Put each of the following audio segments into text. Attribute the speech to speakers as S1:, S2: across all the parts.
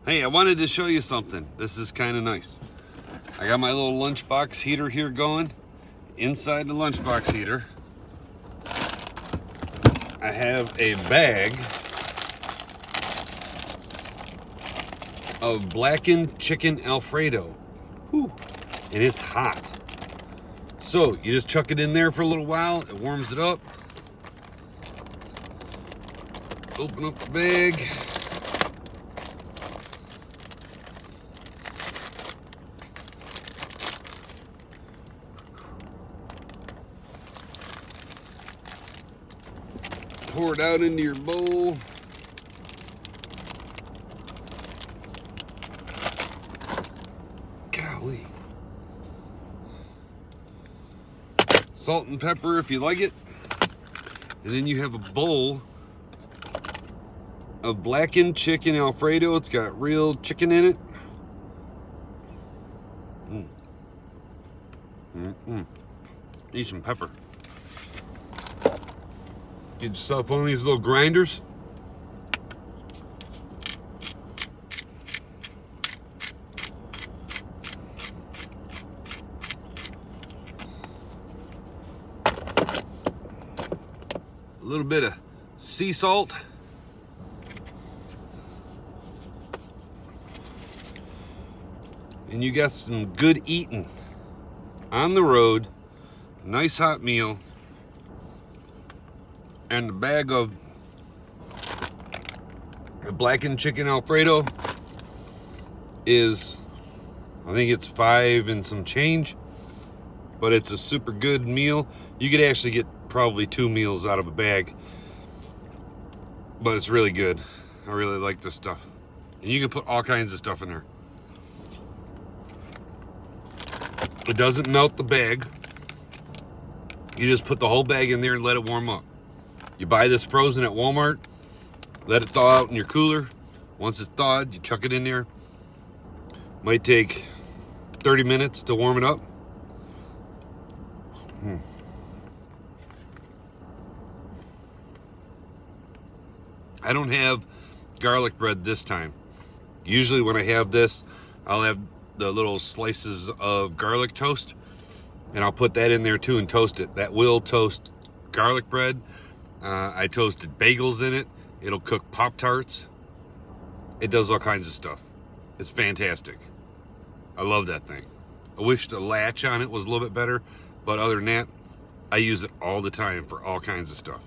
S1: Hey, I wanted to show you something. This is kind of nice. I got my little lunchbox heater here going. Inside the lunchbox heater, I have a bag of blackened chicken Alfredo. Whew. And it's hot. So you just chuck it in there for a little while. It warms it up. Open up the bag. Pour it out into your bowl. Golly. Salt and pepper if you like it. And then you have a bowl of blackened chicken Alfredo. It's got real chicken in it. Need some pepper. Get yourself one of these little grinders. A little bit of sea salt. And you got some good eating on the road. Nice hot meal. And the bag of the blackened chicken Alfredo is, I think it's $5 and some change, but it's a super good meal. You could actually get probably 2 meals out of a bag, but it's really good. I really like this stuff. And you can put all kinds of stuff in there. It doesn't melt the bag. You just put the whole bag in there and let it warm up. You buy this frozen at Walmart, let it thaw out in your cooler. Once it's thawed, you chuck it in there. Might take 30 minutes to warm it up. I don't have garlic bread this time. Usually when I have this, I'll have the little slices of garlic toast, and I'll put that in there too and toast it. That will toast garlic bread. I toasted bagels in it. It'll cook Pop-Tarts. It does all kinds of stuff. It's fantastic. I love that thing. I wish the latch on it was a little bit better, but other than that, I use it all the time for all kinds of stuff.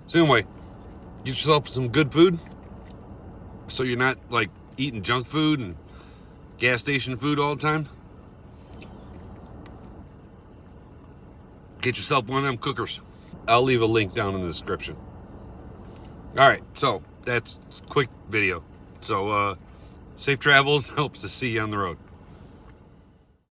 S1: So anyway, get yourself some good food so you're not like eating junk food and gas station food all the time. Get yourself one of them cookers. I'll leave a link down in the description. All right, so that's a quick video. So safe travels. Hope to see you on the road.